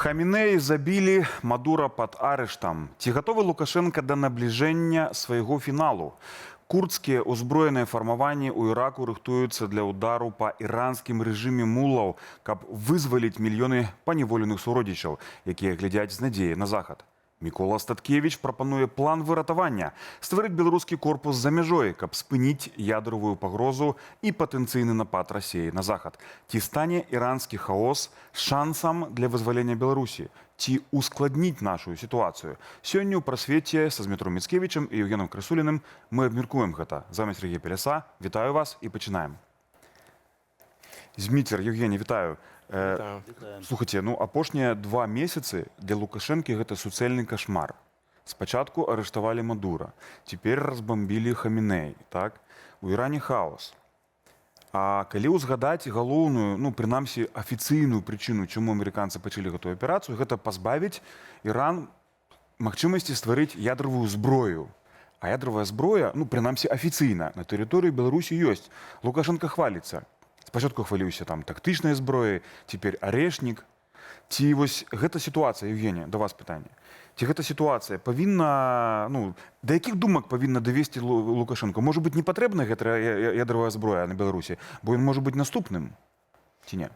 Хаміней забілі, Мадура пад арыштам. Ці гатовы Лукашенко да набліжэння свайго фіналу? Курдскія ўзброеныя фармаванні ў Іраку рыхтуюцца для ўдару па іранскім рэжыме мулаў, каб вызваліць мільёны паневоленых суродзічаў, якія глядзяць з надзеяй на захад. Мікола Статкевіч прапануе план выратавання – стварыць беларускі корпус за мяжой, каб спыніць ядровую пагрозу і патэнцыйны напад Расіі на захад. Ці стане іранскі хаос шансам для вызвалення Беларусі? Ці ускладніць нашу сітуацыю? Сёння ў прасвеце са Змітром Міцкевічам і Евгеном Красуліным мы абмяркуем гэта. Замест Сергея Пеляса, вітаю вас і пачынаем. Зміцер, Евгений, вітаю. Слухайте, апошнія 2 месяцы для Лукашэнкі гэта суцэльны кашмар. Спачатку арыштавалі Мадура, цяпер разбамбілі Хаміней, так? У Іране хаос. А калі ўзгадаць галоўную, прынамсі афіцыйную прычыну, чаму амерыканцы пачалі гэтую аперацыю, гэта пазбавіць Іран магчымасці стварыць ядравую зброю. А ядравая зброя, прынамсі афіцыйна, на тэрыторыі Беларусі ёсць. Лукашенко хваліцца. Спачатку хваліўся там тактычнай зброі, цяпер арэшнік. Ці вось гэта сітуацыя, Евгений, да вас пытанне. Ці гэта сітуацыя павінна, да якіх думак павінна давесці Лукашенко? Можа быць, не патрэбна гэта ядравая зброя на Беларусі, бо ён можа быць наступным, ці не?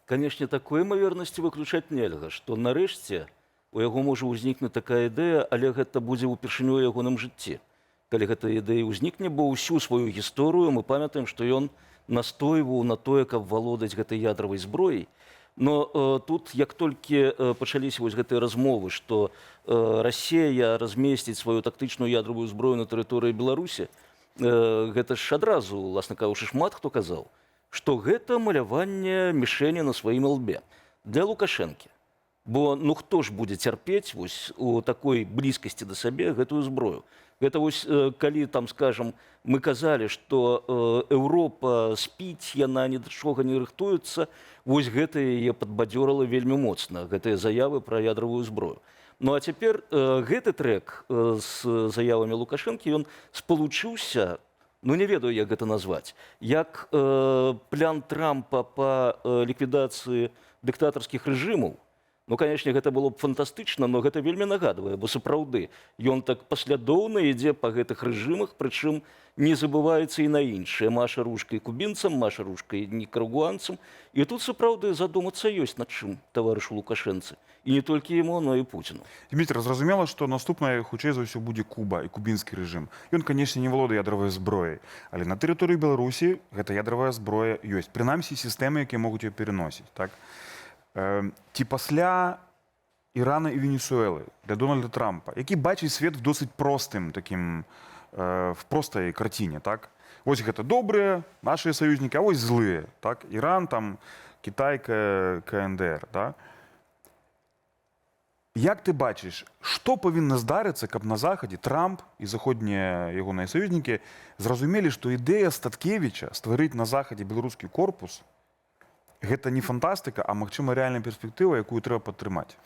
Канешне, такой імавернасці выключаць нельга, што нарэшце у яго можа ўзнікнуць такая ідэя, але гэта будзе ўпершыню ў ягоным жыцці. Калі гэта ідэя ўзнікне, бо ўсю сваю гісторыю мы памятаем, што ён настойваў на тое, каб валодаць гэтай ядравай зброяй. Но тут, як толькі пачаліся вось гэтыя размовы, што Расія размесціць сваю тактычную ядравую зброю на тэрыторыі Беларусі, гэта ж адразу, уласна кажучы, шмат хто казаў, што гэта маляванне мішэні на сваім лбе для Лукашэнкі. Бо хто ж будзе цярпець вось у такой блізкасці да сабе гэтую зброю? Гэта вось, калі, там, скажам, мы казалі, што Еўропа спіць, яна ні да чога не рыхтуецца, вось гэта яе падбадзёрала вельмі моцна, гэтыя заявы пра ядравую зброю. Ну а цяпер гэты трэк з заявамі Лукашэнкі, ён спалучыўся, не ведаю, як гэта назваць, як план Трампа па ліквідацыі дыктатарскіх рэжымаў. Канешне, гэта было б фантастычна, но гэта вельмі нагадвае, бо сапраўды ён так паслядоўна ідзе па гэтых рэжымах, прычым не забываецца і на іншыя. Маша ручкай кубінцам, маша ручкай нікарагуанцам. І тут сапраўды задумацца ёсць над чым таварышу Лукашэнцы. І не толькі яму, но і Пуціну. Дмітрий, зразумела, што наступнае, хутчэй за ўсё, будзе Куба і кубінскі рэжым. Ён, канешне, не валодае ядравай зброяй, але на тэрыторыі Беларусі гэта ядравая зброя ёсць. Прынамсі, сістэмы, якія могуць яе пераносіць, так? Ці пасля Ірана і Венесуэлы для Дональда Трампа, які бачыць свет в досыць простым, такім, в простай карціне, так? Вось гэта добрыя нашыя саюзнікі, а вось злыя, так? Іран, там, Кітай, КНДР, да? Як ты бачыш, што павінна здарыцца, каб на Захадзе Трамп і заходнія ягоныя саюзнікі зразумелі, што ідэя Статкевіча стварыць на Захадзе беларускі корпус гэта не фантастыка, а, магчыма, рэальная перспектыва, якую трэба падтрымаць?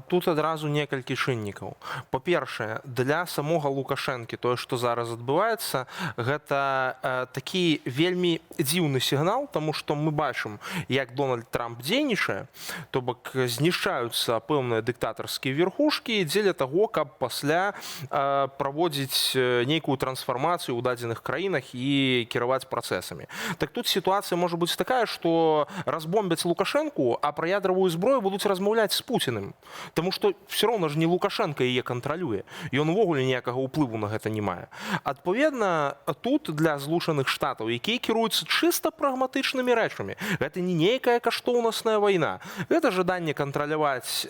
Тут адразу некалькі чыннікаў. Па-першае, для самога Лукашэнкі тое, што зараз адбываецца, гэта такі вельмі дзіўны сігнал, таму што мы бачым, як Дональд Трамп дзейнічае, то бок знішчаюцца пэўныя дыктатарскія верхушкі дзеля таго, каб пасля праводзіць нейкую трансфармацыю ў дадзеных краінах і кіраваць працэсамі. Так тут сітуацыя можа быць такая, што разбомбяць Лукашэнку, а пра ядравую зброю будуць размаўляць з Пуціным. Таму што все роўна ж не Лукашенко яе кантралюе. Ён увогуле ніякага ўплыву на гэта не мае. Адпаведна, тут для Злучаных Штатаў, якія кіруюцца чыста прагматычнымі рэчамі, гэта не нейкая каштоўнасная вайна. Гэта жаданне кантраляваць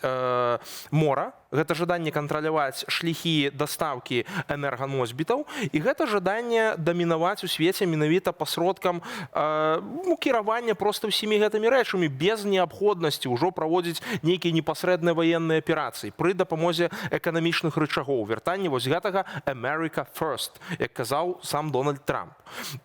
мора, гэта жаданне кантраляваць шляхі дастаўкі энерганосьбітаў, і гэта жаданне дамінаваць у свеце менавіта пасродкам кіравання проста ўсімі гэтымі рэчамі, без неабходнасці ўжо праводзіць нейкія непасрэдныя ваенныя аперацыі пры дапамозе эканамічных рычагоў, вяртанне вось гэтага «America First», як казаў сам Дональд Трамп.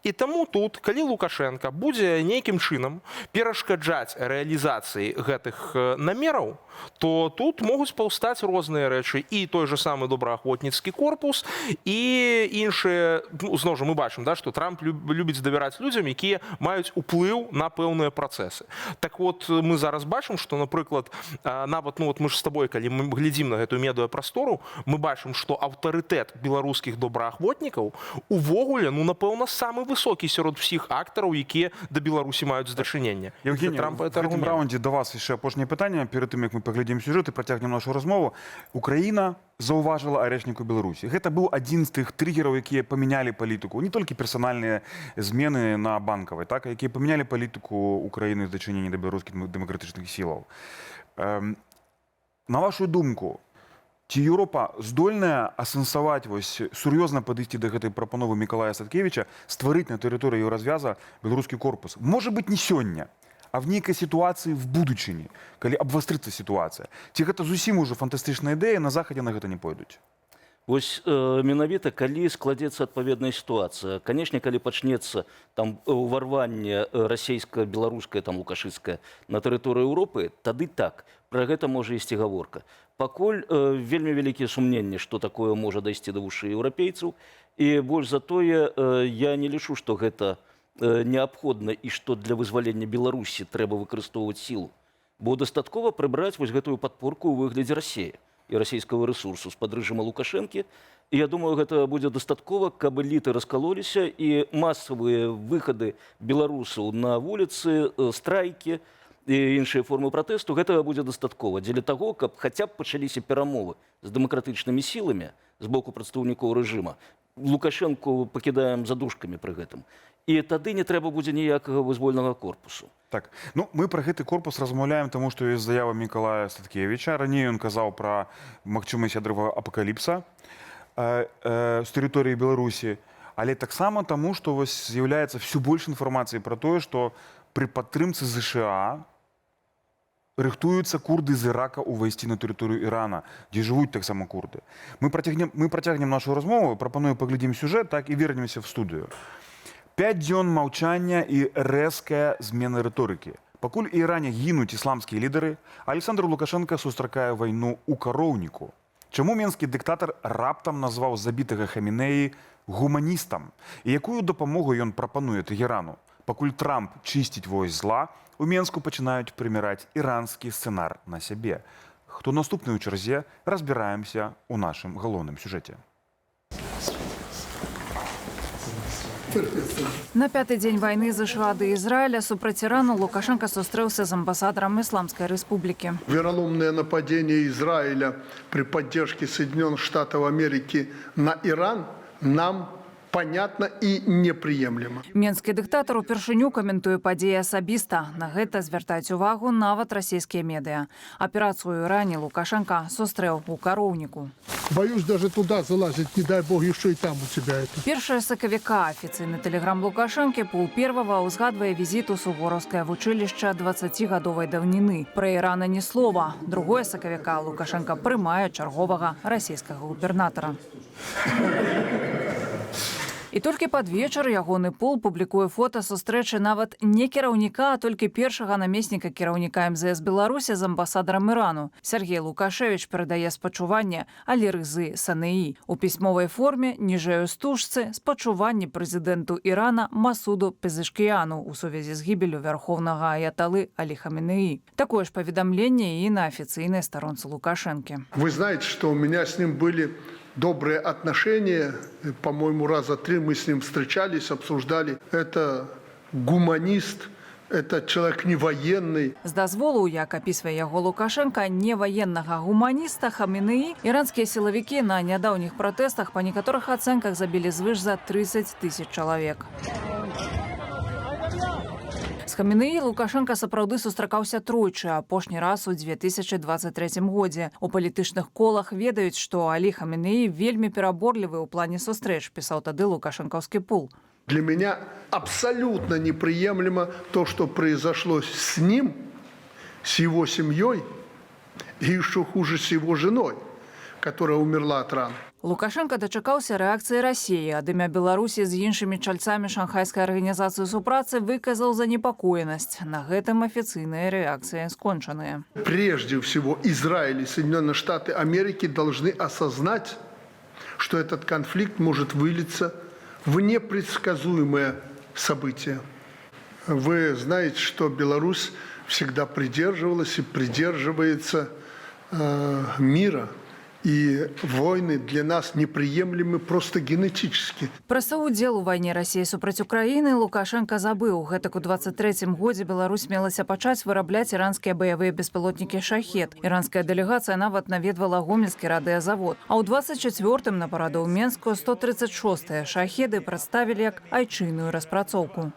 І таму тут, калі Лукашенко будзе нейкім чынам перашкаджаць рэалізацыі гэтых намераў, то тут могуць паўстаць розныя розныя рэчы, і той же самы добраахвотніцкі корпус, і іншыя, ну, зноў жа мы бачым, да, што Трамп любіць давяраць людзям, якія маюць уплыў на пэўныя працэсы. Так вот, мы зараз бачым, што, напрыклад, нават, ну, вот мы ж з табой, калі мы глядзім на гэтую медыапрастору, мы бачым, што аўтарытэт беларускіх добраахвотнікаў увогуле, ну, напэўна, самы высокі сярод усіх актараў, якія да Беларусі маюць дачынення. Евгений, в этом раунде до вас еще апошнее питание. Перед тем, как мы поглядим сюжет и протягнем нашу размову. Украина зауважила арэчніку Беларусі. Гэта быў адзін з тых триггераў, якія памянялі палітыку. Не толькі персанальныя змены на банкавай, так, а якія памянялі палітыку Украіны з дачынення да беларускіх дэмакратычных сілаў. На вашу думку, ці Еўропа здольная асэнсаваць, вось, сур'ёзна падысці да гэтай прапановы Мікалая Садкевіча, стварыць на тэрыторыі Еўразвяза беларускі корпус? Можа быць, не сёння, а в нейкай сітуацыі в будучыні, калі абвастрыцца сітуацыя. Ці гэта зусім ужо фантастычная ідэя, на Захадзе на гэта не пойдуць? Вось менавіта калі складзецца адпаведная сітуацыя, канешне, калі пачнецца там уварванне расійска-беларускае, там лукашысцкае на тэрыторыю Еўропы, тады так, пра гэта можа ісці гаворка. Пакуль вельмі вялікія сумненні, што такое можа дайсці да вушэй еўрапейцаў, і больш за тое я не лічу, што гэта неабходна і што для вызвалення Беларусі трэба выкарыстоўваць сілу. Бо дастаткова прыбраць вось гэтую падпорку ў выглядзе Расіі і расійскага рэсурсу з-пад рэжыма Лукашэнкі. І я думаю, гэта будзе дастаткова, каб эліты раскалоліся і масавыя выхады беларусаў на вуліцы, страйкі і іншыя формы пратэсту, гэтага будзе дастаткова дзеля таго, каб хаця б пачаліся перамовы з дэмакратычнымі сіламі з боку прадстаўнікоў рэжыма. Лукашэнку пакідаем задушкамі пры гэтым. І тады не трэба будзе ніякага вызвольнага корпусу. Так, ну, мы про гэты корпус размаўляем, тому што ёсць заява Мікалая Садкевіча. Раней ён казаў пра магчымасць ядрывага апакаліпса з тэрыторыі Беларусі, але таксама таму, што вось з'яўляецца ўсё больш інфармацыі пра тое, што пры падтрымцы ЗША рыхтуюцца курды з Ірака ўвайсці на тэрыторыю Ірана, дзе жывуць таксама курды. Мы працягнем нашу размову, прапаную паглядзім сюжэт, так і вернемся в студыю. 5 дзён маўчання і рэзкая змена рыторыкі. Пакуль у Іране гінуць ісламскія лідары, Александр Лукашенко сустракае вайну ў кароўніку. Чаму менскі дыктатар раптам назваў забітага Хамінеі гуманістам? І якую дапамогу ён прапануе Тэгерану? Пакуль Трамп чысціць войск зла, у Менску пачынаюць прыміраць іранскі сцэнар на сябе. Хто наступны ў чарзе, разбіраемся ў нашым галоўным сюжэце. На пятый дзень войны ЗША до Израиля супраць Ирану Лукашенко сустрэўся з амбассадором Исламской Республики. Вероломное нападение Израиля при поддержке Соединенных Штатов Америки на Иран нам понятно и неприемлемо. Менскі дыктатар упершыню каментуе падзеі асабіста. На гэта звяртаюць увагу нават расійскія медыа. Аперацыю ў Иране Лукашенко сустрэў у кароўніку. Боюсь даже туда залазить, не дай бог, еще и там у тебя это. 1 сакавіка афіцыйны тэлеграм Лукашэнкі паўпервага ўзгадвае візіт у сувораўскае вучылішча 20гадовай даўніны. Пра Ірана ні слова. 2 сакавіка Лукашенко прымае чарговага расійскага губернатара. І толькі пад вечар ягоны пол публікуе фота сустрэчы нават не кіраўніка, а толькі першага намесніка кіраўніка МЗС Беларусі з амбасадарам Ірану. Сергей Лукашевіч перадае спачуванне Алірызы Санеі. У пісьмовай форме, ніжэй у стужцы, спачуванне прэзідэнту Ірана Масуду Пезешкіяну у сувязі з гібеллю вярхоўнага аяталы Алі Хамінеі. Такое ж паведамленне і на афіцыйнай старонцы Лукашэнкі. Вы знаете, что у меня с ним были добрые отношения. По-моему, раза 3 мы с ним встречались, обсуждали. Это гуманист, это человек не военный. З дазволу, як апісвае яго Лукашенко, не военнага гуманіста Хамінеі, іранскія сілавікі на нядаўніх пратэстах па некаторых ацэнках забілі звыш за 30 000 чалавек. З Хамінеі Лукашенко сапраўды сустракаўся тройчы, апошні раз у 2023 годзе. У палітычных колах ведаюць, што Алі Хамінеі вельмі пераборлівы ў плане сустрэч, пісаў тады лукашэнкаўскі пул. Для меня абсолютно неприемлемо то, что произошло с ним, с его семьей и еще хуже с его женой. которая умерла от ран. Лукашенко дачакаўся рэакцыі Расіі, ад імя Беларусі з іншымі чальцамі шанхайскай арганізацыі супрацы выказаў занепакоенасць. На гэтым афіцыйныя рэакцыі скончаныя. Прежде всего, Израиль и Соединенные Штаты Америки должны осознать, что этот конфликт может вылиться в непредсказуемое событие. Вы знаете, что Беларусь всегда придерживалась и придерживается мира. И войны для нас неприемлемы просто генетически. Пра саўдзел у вайне Расіі супраць Украіны Лукашенко забыў. Гэтак у 23-м годзе Беларусь мелася пачаць вырабляць іранскія баявыя беспілотнікі «Шахед». Іранская дэлегацыя нават наведвала гомельскі радыёзавод. А ў 24-м на параду ў Менску 136-е «Шахеды» прадставілі як айчынную распрацоўку.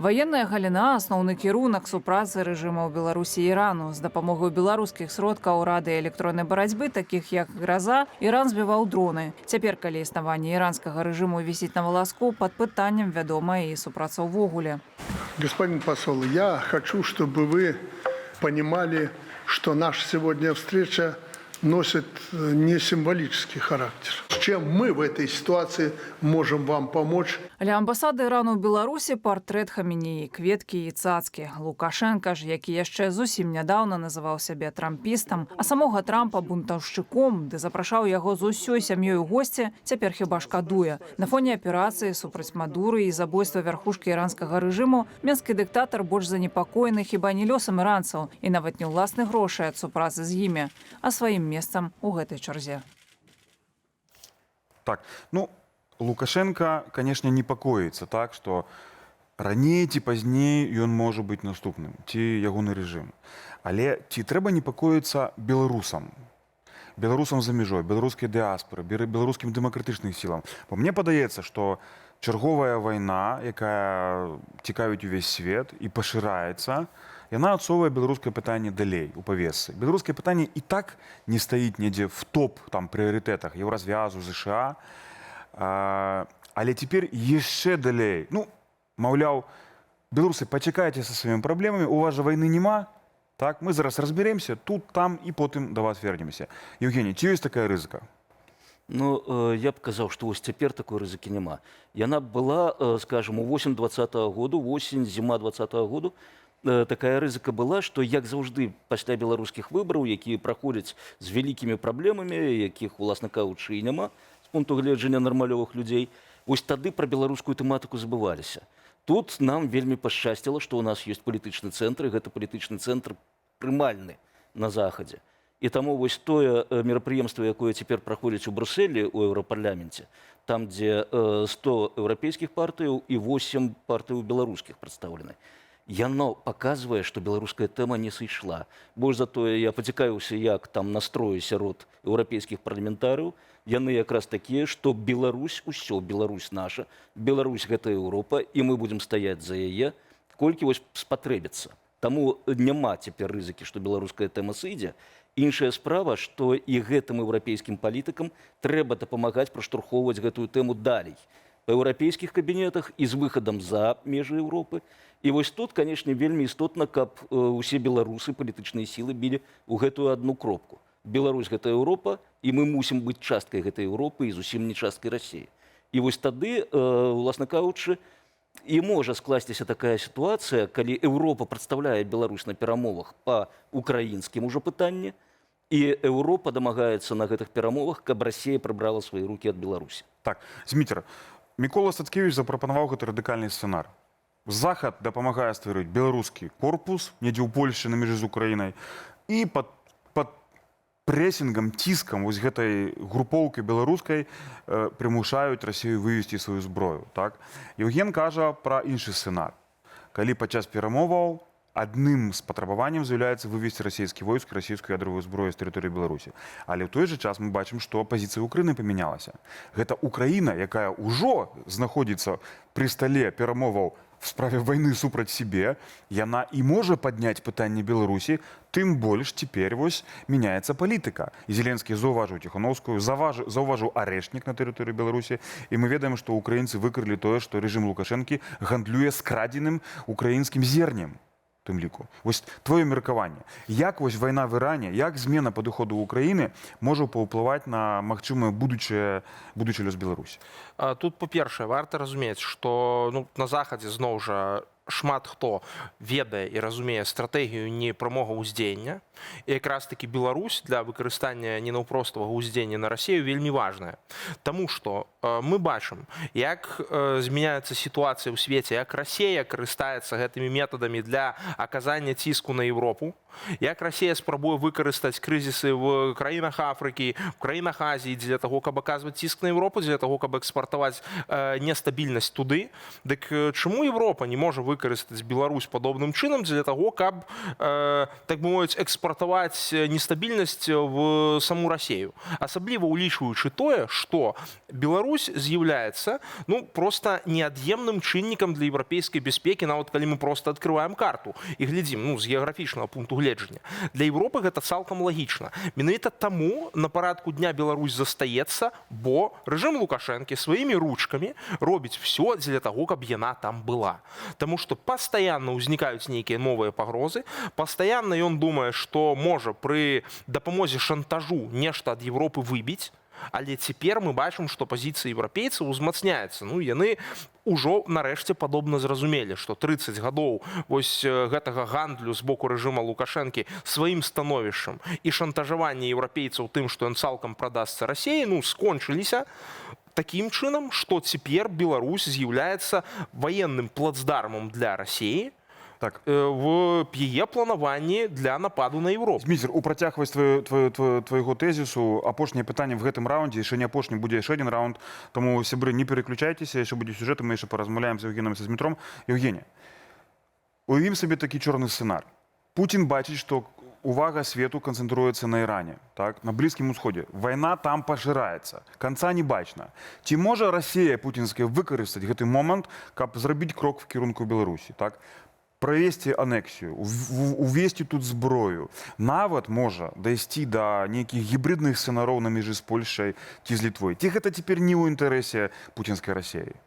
Ваенная галіна – асноўны кірунак супрацы рэжымаў Беларусі і Ірану. З дапамогай беларускіх сродкаў радыёэлектроннай барацьбы, такіх як «Гроза», Іран збіваў дроны. Цяпер, калі існаванне іранскага рэжыму вісіць на валаску, пад пытаннем вядома і супраца ўвогуле. Господин посол, я хочу, чтобы вы понимали, что наша сегодня встреча носит не символический характер. Чем мы в этой ситуации можем вам помочь? Ля амбасады Ірану ў Беларусі партрэт Хаменеі, кветкі і цацкі. Лукашенка ж, які яшчэ зусім нядаўна называў сябе трампістам, а самога Трампа бунтаўшчыком, ды запрашаў яго з усёй сям'ёй у госці, цяпер хіба шкадуе. На фоне аперацыі супраць Мадуры і забойства вярхушкі іранскага рэжыму менскі дыктатар больш занепакоены хіба не лёсам іранцаў і нават не ўласных грошай ад супрацы з імі, а сваім месцам у гэтай чарзе. Так, ну, Лукашенко, конечно, непокоится так, что раней ці пазней ён можа быць наступным, ці ягоны рэжым. Але ці трэба непакоіцца беларусам? Беларусам за мяжой, беларускай дыаспоры, беларускім дэмакратычным сілам. Бо мне падаецца, што чарговая вайна, якая цікавіць увесь свет і пашыраецца, яна адсоўвае беларускае пытанне далей у павесцы. Беларускае пытанне і так не стаіць недзе в топ там прыярытэтах еўразвязу, ЗША, але цяпер яшчэ далей. Ну, маўляў, беларусы, пачакайце са сваімі праблемамі, у вас жа вайны няма, так, мы зараз разберемся тут, там і потым да вас вернемся. Евгений, ці ёсць такая рызыка? Ну, я б казаў, што вось цяпер такой рызыкі няма. Яна была, скажем, у восень 20-го году, осень, зіма 20-го году, такая рызыка была, што, як заўжды, пасля беларускіх выбараў, якія праходзяць з вялікімі праблемамі, якіх, уласна кажучы, і няма, з пункту гледжання нармалёвых людзей, вось тады пра беларускую тэматыку забываліся. Тут нам вельмі пашчасціла, што ў нас ёсць палітычны цэнтр, і гэты палітычны цэнтр прымальны на захадзе. І таму вось тое мерапрыемства, якое цяпер праходзіць у Брюсселі, у Еўрапарламенце, там, дзе 100 еўрапейскіх партыяў і 8 партыяў беларускіх прадстаўлены, яно паказвае, што беларуская тэма не сышла. Больш за тое, я пацікавіўся, як там настрою сярод еўрапейскіх парламентарыяў. Яны якраз такія, што Беларусь, усё, Беларусь наша, Беларусь гэта Еўропа, і мы будзем стаяць за яе, колькі вось спатрэбіцца. Таму няма цяпер рызыкі, што беларуская тэма сыдзе. Іншая справа, што і гэтым еўрапейскім палітыкам трэба дапамагаць праштурхоўваць гэтую тэму далей. Па еўрапейскіх кабінетах і з выхадам за межы Еўропы. І вось тут, канешне, вельмі істотна, каб усе беларусы, палітычныя сілы білі ў гэтую адну кропку. Беларусь гэта Еўропа, і мы мусім быць часткай гэтай Еўропы і зусім не часткай Расіі. І вось тады, уласна кажучы, і можа скласціся такая сітуацыя, калі Еўропа прадстаўляе Беларусь на перамовах па украінскім ужо пытанні, і Еўропа дамагаецца на гэтых перамовах, каб Расія прыбрала свае рукі ад Беларусі. Так, Змітер, Мікола Статкевіч запрапанаваў гэты радыкальны сцэнар. Захад дапамагае стварыць беларускі корпус, недзе ў Польшчы на мяжы з Украінай, і пад прэсінгам, ціскам вось гэтай групоўкі беларускай прымушаюць Расію вывесці сваю зброю. Так? Евген кажа пра іншы сцэнар. Калі падчас перамоваў адным з патрабаванняў з'яўляецца вывесці расійскі войск, расійскую ядровую зброю з тэрыторыі Беларусі. Але ў той жа час мы бачым, што пазіцыя Украіны памянялася. Гэта Украіна, якая ўжо знаходзіцца пры стале перамоваў в справе войны супраць себе, яна і можа падняць пытанне Беларусі, тым больш цяпер вось мяняецца палітыка. І Зеленскі заўважыў Ціхановскую, заўважыў арэшнік на тэрыторыі Беларусі, і мы ведаем, што украінцы выкрылі тое, што рэжым Лукашэнкі гандлюе скрадзеным украінскім зернем. тым ліку. Вось твоё меркаванне. Як вось вайна в Іране, як змена падыходу Украіны можа паўплываць на магчымае будучы лёс Беларусі? Тут, па-першае, варта разумець, што на захадзе зноў жа шмат хто ведае і разумее стратэгію непрамога ўздзеяння. І якраз такі Беларусь для выкарыстання ненаўпростага ўздзеяння на Расію вельмі важная. Таму што мы бачым, як змяняецца сітуацыя ў свеце, як Расія карыстаецца гэтымі метадамі для аказання ціску на Еўропу, як Расія спрабуе выкарыстаць крызісы в краінах Афрыкі, в краінах Азіі для таго, каб аказваць ціск на Еўропу, для таго, каб экспартаваць нестабільнасць туды. Дык чаму Еўропа не можа выкарыстаць Беларусь падобным чынам для таго, каб, так бы мовіць, экспартаваць нестабільнасць в саму Расію? Асабліва улічваючы тое, што Беларусь з'яўляецца проста неад'емным чыннікам для еўрапейскай бяспекі, нават калі мы проста адкрываем карту і глядзім з геаграфічнага пункту гледжання. Для Еўропы гэта цалкам лагічна. Менавіта таму на парадку дня Беларусь застаецца, бо рэжым Лукашэнкі сваімі ручкамі робіць все для таго, каб яна там была. Таму што пастаянна ўзнікаюць нейкія новыя пагрозы, пастаянна ён думае, што можа пры дапамозе шантажу нешта ад Еўропы выбіць, але цяпер мы бачым, што пазіцыя еўрапейцаў узмацняецца. Яны ўжо нарэшце падобна зразумелі, што 30 гадоў вось гэтага гандлю з боку рэжыма Лукашэнкі сваім становішчам і шантажавання еўрапейцаў тым, што ён цалкам прадасца Расіі, скончыліся такім чынам, што цяпер Беларусь з'яўляецца ваенным плацдармам для Расіі, в яе планаванні для нападу на Еўропу. Зміцер, у працягвасць твайго тэзісу апошняе пытанне в гэтым раўндзе, яшчэ не апошні, будзе яшчэ адзін раунд, таму, сябры, не пераключайцеся, яшчэ будзе сюжэт, мы яшчэ паразмаўляем з Еўгенам і са Змітром. Еўгене, уявім сабе такі чорны сцэнар. Пуцін бачыць, што увага свету канцэнтруецца на Іране, на Блізкім Усходзе. Вайна там пашыраецца, канца не бачна. Ці можа Расія пуцінская выкарыстаць гэты момант, каб зрабіць крок в кірунку Беларусі, правесці анексію, увесці тут зброю, нават можа дайсці да нейкіх гібридных сцэнароў на мяжы з Польшай ці з Літвой. Ці гэта цяпер не ў інтарэсе пуцінскай Расіі?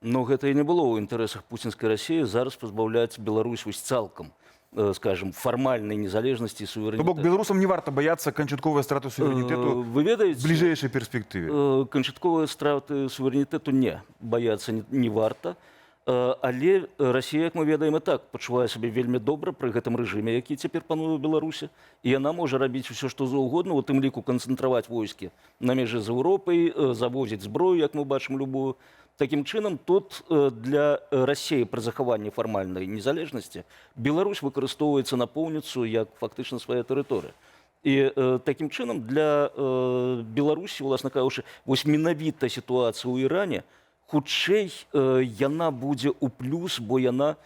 Гэта і не было ў інтарэсах пуцінскай Расіі зараз пазбаўляць Беларусь цалкам, скажем, фармальнай незалежнасці і суверэнітэту. То бок беларусам не варта баяцца канчатковай страты суверэнітэту в бліжэйшай перспектыве? Канчатковай страты суверэнітэту не баяцца не варта. Але Расія, як мы ведаем, і так пачувае сябе вельмі добра пры гэтым рэжыме, які цяпер пануе ў Беларусі. І яна можа рабіць усё, што заўгодна, у тым ліку канцэнтраваць войскі на мяжы з Еўропай, завозіць зброю, як мы бачым, любую. Такім чынам, тут для Расіі пры захаванні фармальнай незалежнасці Беларусь выкарыстоўваецца напоўніцу як фактычна свая тэрыторыя. І такім чынам для Беларусі, уласна кажучы, вось менавіта сітуацыя ў Іране, хутчэй яна будзе ў плюс, бо яна,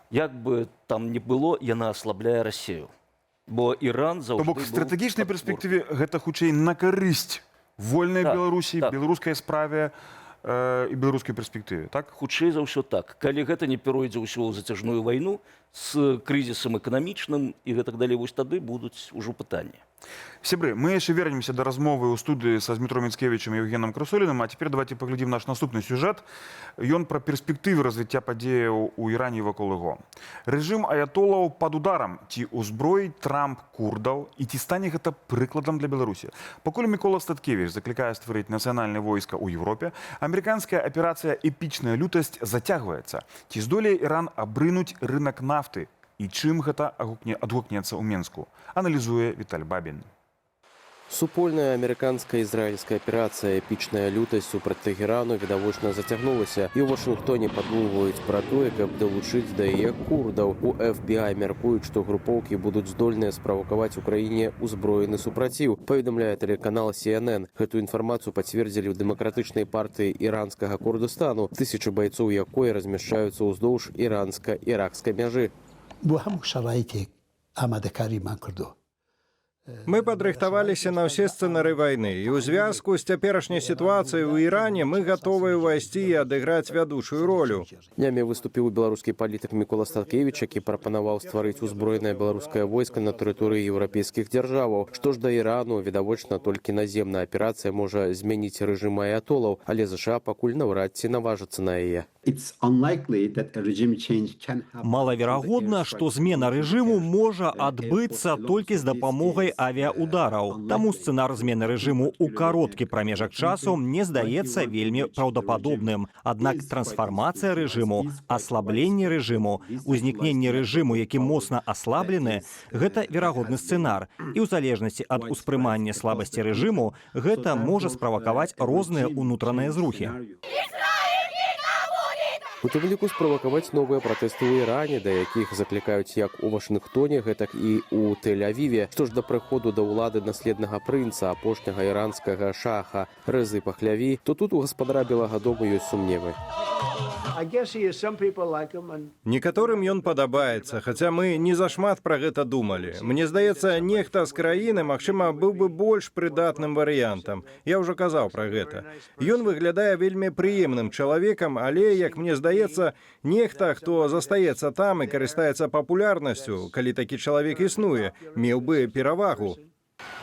як бы там не было, яна аслабляе Расію. Бо Іран заўжды быў... То бок, в стратэгічнай перспектыве гэта хутчэй на карысць вольнай Беларусі, беларускай справе і беларускай перспектыве, так? Хутчэй за ўсё так. Калі гэта не перайдзе ўсё ў зацяжную вайну з крызісам эканамічным і гэтак далей, вось тады будуць ужо пытанні. Сябры, мы яшчэ вернемся да размовы ў студыі са Змітром Міцкевічам і Еўгенам Красулінам, а цяпер давайте паглядзім наш наступны сюжэт. Ён пра перспектывы развіцця падзеяў у Іране і вакол яго. Рэжым аятолаў пад ударам, ці ўзброіць Трамп курдаў, і ці стане гэта прыкладам для Беларусі. Пакуль Мікола Статкевіч заклікае стварыць нацыянальнае войска ў Еўропе, амерыканская аперацыя «Эпічная лютасць» зацягваецца. Ці здолее Іран абрынуць рынак нафты? І чым гэта адгукнецца ў Менску, аналізуе Віталь Бабін. Супольная амерыканска-ізраільская аперацыя «Эпічная лютасць» супраць Тэхерану відавочна зацягнулася, і ў Вашынгтоне падумваюць пра тое, каб далучыць да яе курдаў. У FBI мяркуюць, што групоўкі будуць здольныя справакаваць у краіне ўзброены супраціў, паведамляе тэлеканал CNN. Гэту інфармацыю пацвердзілі ў дэмакратычнай партыі іранскага Курдыстану, тысячы байцоў якой размяшчаюцца ўздоўж іранска-іракскай мяжы. با همون شرایطی آماده کاری من کردو Мы падрыхтаваліся на ўсе сцэнары вайны, і ў звязку з цяперашняй сітуацыяй у Іране мы гатовыя ўвайсці і адыграць вядучую ролю. Днямі выступіў беларускі палітык Мікола Статкевіч, які прапанаваў стварыць узброенае беларускае войска на тэрыторыі еўрапейскіх дзяржаваў. Што ж да Ірану, відавочна, толькі наземная аперацыя можа змяніць рэжым аятолаў, але ЗША пакуль наўрад ці наважыцца на яе. Малаверагодна, што змена рэжыму можа адбыцца толькі з дапамогай авіаудараў. Таму сцэнар змены рэжыму ў кароткі прамежак часу мне здаецца вельмі праўдападобным. Аднак трансфармацыя рэжыму, аслабленне рэжыму, узнікненне рэжыму, які моцна аслаблены, гэта верагодны сцэнар. І ў залежнасці ад успрымання слабасці рэжыму гэта можа справакаваць розныя ўнутраныя зрухі. У тым ліку справакаваць новыя пратэсты ў Іране, да якіх заклікаюць як у Вашынгтоне, гэтак і ў Тель-Авіве. Што ж да прыходу да ўлады наследнага прынца, апошняга іранскага шаха Рэзы Пахляві, то тут у гаспадара Белага дома ёсць сумневы. Некаторым ён падабаецца, хаця мы не зашмат пра гэта думалі. Мне здаецца, нехта з краіны, магчыма, быў бы больш прыдатным варыянтам. Я ўжо казаў пра гэта. Ён выглядае вельмі прыемным чалавекам, але, як мне здаецца, нехта, хто застаецца там і карыстаецца папулярнасцю, калі такі чалавек існуе, меў бы перавагу.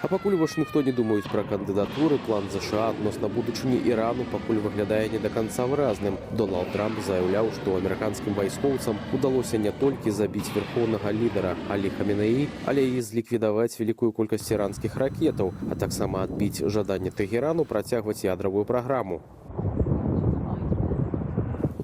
А пакуль у Вашынгтоне думаюць пра кандыдатуры, план ЗША адносна будучыні Ірану пакуль выглядае не да канца выразным. Дональд Трамп заяўляў, што амерыканскім вайскоўцам удалося не толькі забіць верхоўнага лідара Алі Хаменеі, але і зліквідаваць вялікую колькасць іранскіх ракетаў, а таксама адбіць жаданне Тэгерану працягваць ядравую праграму.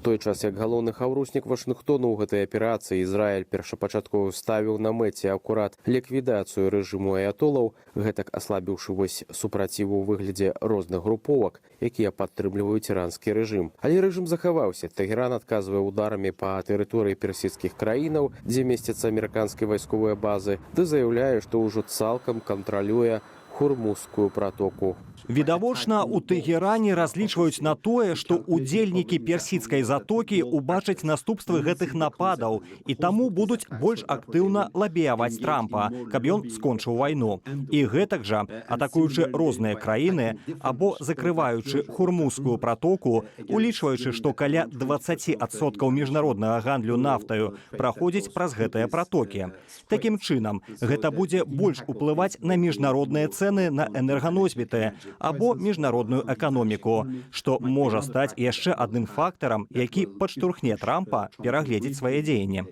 У той час, як галоўны хаўруснік Вашынгтону ў гэтай аперацыі Ізраіль першапачаткова ставіў на мэце акурат ліквідацыю рэжыму аятолаў, гэтак аслабіўшы вось супраціву ў выглядзе розных груповак, якія падтрымліваюць іранскі рэжым. Але рэжым захаваўся. Тэгеран адказвае ударамі па тэрыторыі персідскіх краінаў, дзе месцяцца амерыканскія вайсковыя базы, ды заяўляе, што ўжо цалкам кантралюе Хурмузскую пратоку. Відавочна, у Тэгеране разлічваюць на тое, што удзельнікі персідскай затокі ўбачаць наступствы гэтых нападаў і таму будуць больш актыўна лабіяваць Трампа, каб ён скончыў вайну. І гэтак жа, атакуючы розныя краіны або закрываючы Хурмузскую пратоку, улічваючы, што каля 20% міжнароднага гандлю нафтаю праходзіць праз гэтыя пратокі. Такім чынам, гэта будзе больш уплываць на міжнародныя цэны на энерганосьбіты або міжнародную эканоміку, што можа стаць яшчэ адным фактарам, які падштурхне Трампа перагледзець свае дзеянні.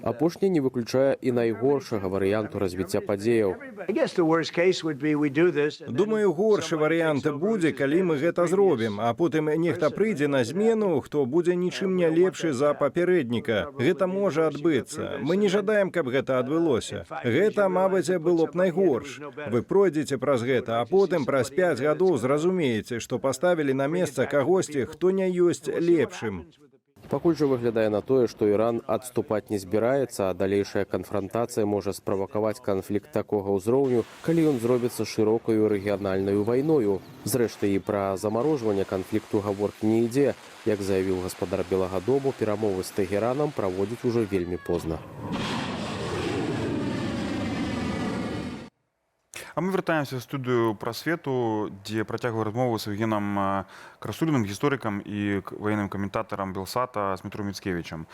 Апошні не выключае і найгоршага варыянту развіцця падзеяў. Думаю, горшы варыянт будзе, калі мы гэта зробім, а потым нехта прыйдзе на змену, хто будзе нічым не лепшы за папярэдніка. Гэта можа адбыцца. Мы не жадаем, каб гэта адбылося. Гэта, мабыць, было б найгорш. Вы пройдзеце праз гэта, а потым праз 5 гадоў зразумееце, што паставілі на месца кагосьці, хто не ёсць лепшым. Пакуль жа выглядае на тое, што Іран адступаць не збіраецца, а далейшая канфрантацыя можа справакаваць канфлікт такога ўзроўню, калі ён зробіцца шырокаю рэгіянальнаю вайною. Зрэшты, і пра замарожванне канфлікту гаворкі не ідзе. Як заявіў гаспадар Белага дому, перамовы з Тэгеранам праводзіць ужо вельмі позна. А мы вяртаемся ў студыю прасвету, дзе працягваю размову з Евгенам Красуліным, гісторыкам і ваенным каментатарам Белсата Смітром Міцкевічам.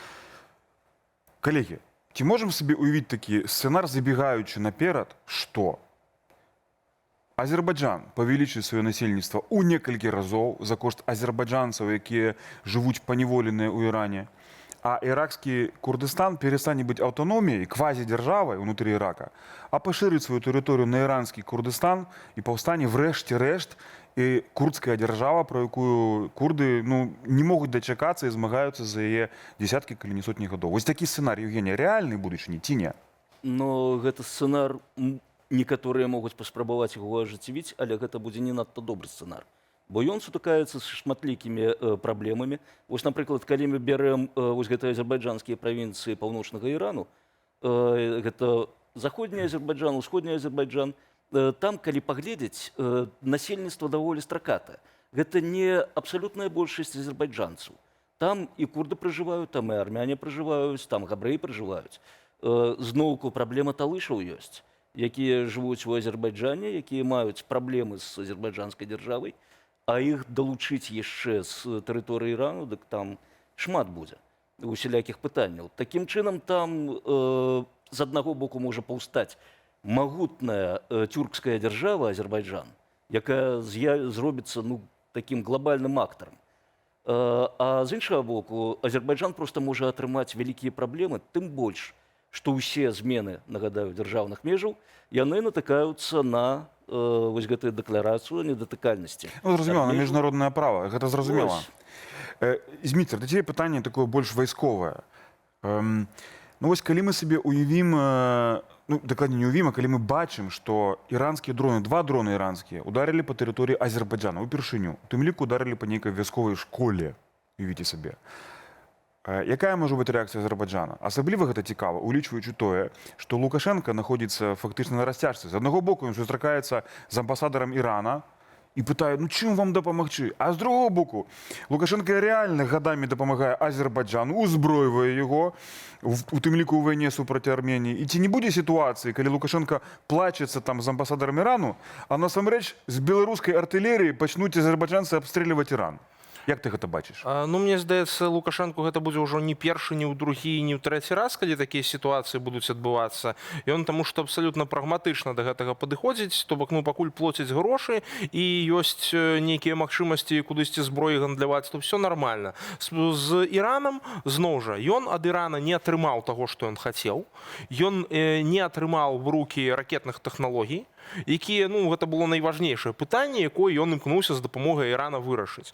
Калегі, ці можам сабе уявіць такі сцэнар, забегаючы наперад, што Азербайджан павялічыць сваё насельніцтва ў некалькі разоў за кошт азербайджанцаў, якія жывуць паневоленыя ў Іране, а іракскі Курдыстан перестане быць аўтаноміяй, квазідзяржавай унутры Ірака, а пашырыць сваю тэрыторыю на іранскі Курдыстан і паўстане врэшце-рэшт і курдская дзяржава, про якую курды не могуць дачакацца і змагаюцца за яе дзесяткі, калі не сотні гадоў. Вось такі сцэнарый, Евгенія, рэальны будучыні ці не? Но гэты сцэнар некаторыя могуць паспрабаваць яго ажыццявіць, але гэта будзе не надта добры сцэнар. Бо ён сутыкаецца з шматлікімі праблемамі. Вось, напрыклад, калі мы бярэм вось гэтыя азербайджанскія правінцыі паўночнага Ірану, гэта заходні Азербайджан, усходні Азербайджан, там, калі паглядзець, насельніцтва даволі страката. Гэта не абсалютная большасць азербайджанцаў. Там і курды пражываюць, там і армяне пражываюць, там габрэі пражываюць. Зноўку праблема талышаў ёсць. якія жывуць у Азербайджане, якія маюць праблемы з азербайджанскай дзяржавай, а іх далучыць яшчэ з тэрыторыі Ірану, дык там шмат будзе усялякіх пытанняў. Такім чынам там з аднаго боку можа паўстаць магутная тюркская дзяржава Азербайджан, якая зробіцца такім глобальным актарам. А з іншага боку, Азербайджан проста можа атрымаць вялікія праблемы, тым больш, што ўсе змены, нагадаю, дзяржаўных межаў, яны натыкаюцца на вось гэтую дэкларацыю недатыкальнасці. Ну, зразумела, на міжнароднае права, гэта зразумела. Зміцер, да цябе пытанне такое больш вайсковае. Ну вось калі мы сабе уявім, ну дакладней не уявім, а калі мы бачым, што іранскія дроны, два дроны іранскія ударылі па тэрыторыі Азербайджана упершыню, у тым ліку ударылі па нейкай вясковай школе, уявіце сабе. Якая можа быць рэакцыя Азербайджана? Асабліва гэта цікава, улічваючы тое, што Лукашенка знаходзіцца фактычна на расцяжцы. З аднаго боку ён сустракаецца з амбасадарам Ірана і пытае, ну чым вам дапамагчы? А з другого боку, Лукашенка рэальна гадамі дапамагае Азербайджану, узброівае яго, у тым ліку ў вайне супраць Арменіі. І ці не будзе сітуацыі, калі Лукашенка плачецца там з амбасадарам Ірану, а насамрэч з беларускай артылерыі пачнуць азербайджанцы абстрэльваць Іран? Як ты гэта бачыш? Ну, мне здаецца, Лукашенко гэта будзе ўжо не першы, не ў другі, не ў трэці раз, калі такія сітуацыі будуць адбывацца. Ён таму што абсалютна прагматычна да гэтага падыходзіць, то бок, ну, пакуль плоцяць грошы і ёсць нейкія магчымасці кудысьці зброі гандляваць, то все нармальна. З Іранам, зноў жа, ён ад Ірана не атрымаў таго, што ён хацеў. Ён не атрымаў в рукі ракетных тэхналогій, якія, ну, гэта было найважнейшае пытанне, якое ён імкнуўся з дапамогай Ірана вырашыць.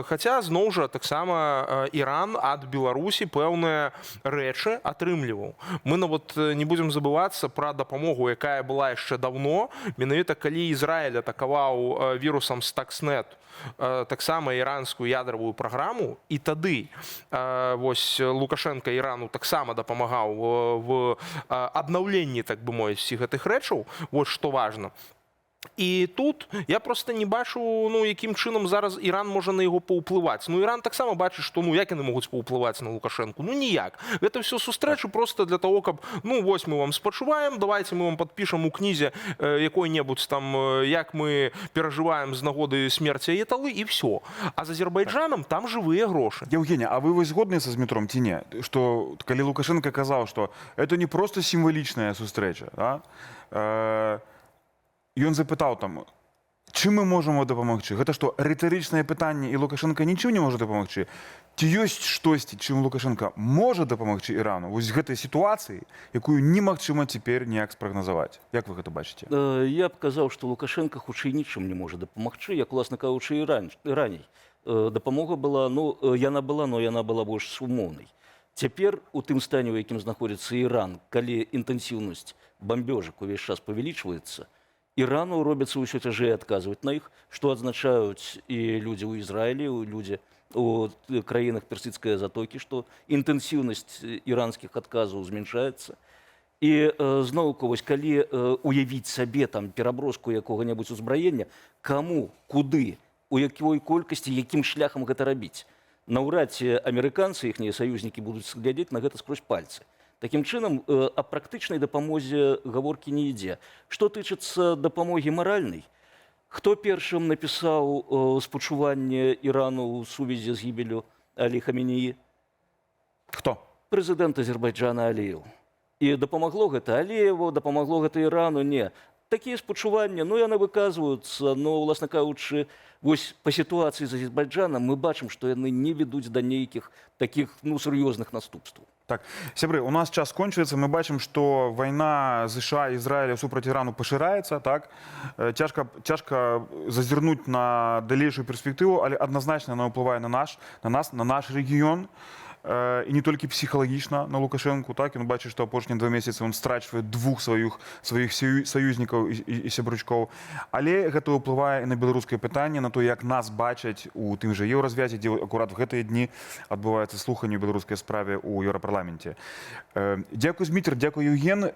Хаця, зноў жа, таксама Іран ад Беларусі пэўныя рэчы атрымліваў. Мы нават не будзем забывацца пра дапамогу, якая была яшчэ даўно, менавіта калі Ізраіль атакаваў вірусам Stuxnet таксама іранскую ядравую праграму, і тады вось Лукашенка Ірану таксама дапамагаў в аднаўленні, так бы мовіць, всіх гэтых рэчаў, вось што важна. І тут я просто не бачу, ну, якім чынам зараз Іран можа на яго паўплываць. Ну, Іран таксама бачыць, што, ну, як яны могуць паўплываць на Лукашенку? Ну, ніяк. Гэта все сустрэчы просто для того, каб, ну, вось мы вам спачуваем, давайте мы вам падпішам у кнізе якой-небудзь там, як мы перажываем з нагоды смерці Аяталы, і все. А з Азербайджанам там жывыя грошы. Евгений, а вы вось згодны са Змітром ці не? Што калі Лукашенко казаў, што это не просто сімвалічная сустрэча, да? Ён запытаў там, чым мы можам дапамагчы? Гэта што, рытарычнае пытанне, і Лукашенко нічым не можа дапамагчы? Ці ёсць штосьці, чым Лукашенко можа дапамагчы Ірану? Вось гэтай сітуацыі, якую немагчыма цяпер ніяк спрагназаваць. Як вы гэта бачыце? Я б казаў, што Лукашенко хутчэй нічым не можа дапамагчы, як, уласна кажучы, і раней. Дапамога была, ну, яна была, но яна была больш умоўнай. Цяпер у тым стане, у якім знаходзіцца Іран, калі інтэнсіўнасць бамбёжак увесь час павялічваецца, Ірану робіцца ўсё цяжэй адказваць на іх, што адзначаюць і людзі ў Ізраілі, людзі у краінах персідскай затокі, што інтэнсіўнасць іранскіх адказаў змяншаецца. І зноўку, вось калі уявіць сабе там пераброску якога-небудзь узбраення, каму, куды, у якой колькасці, якім шляхам гэта рабіць? Наўрад ці амерыканцы, іхнія саюзнікі будуць глядзець на гэта скрозь пальцы. Такім чынам, о практычнай дапамозе гаворкі не ідзе. Што тычыцца дапамогі маральнай, хто першым напісаў спачуванне Ірану ў сувязі з гібеллю Алі Хаменеі? Хто? Прэзідэнт Азербайджана Аліеў. І дапамагло гэта Аліеву, дапамагло гэта Ірану? Не. Такія спачуванні, ну, яны выказваюцца, но, уласна кажучы, вось па сітуацыі з Азербайджанам мы бачым, што яны не ведуць да нейкіх такіх, ну, сур'ёзных наступстваў. Так, сябры, у нас час скончваецца, мы бачым, што вайна США і Ізраіля супраць Ірану пашыраецца, так? Цяжка зазірнуць на далейшую перспектыву, але адназначна яна ўплывае на нас, на наш рэгіён. І не толькі псіхалагічна на Лукашенку, так? Ён бачыць, што апошнія 2 месяцы ён страчвае двух сваіх саюзнікаў і сябручкоў. Але гэта ўплывае і на беларускае пытанне, на то, як нас бачаць у тым жа еўразвязе, дзе акурат в гэтыя дні адбываецца слуханне ў беларускай справе ў Еўрапарламенце. Дзякуй, Змітер, дзякуй, Евген.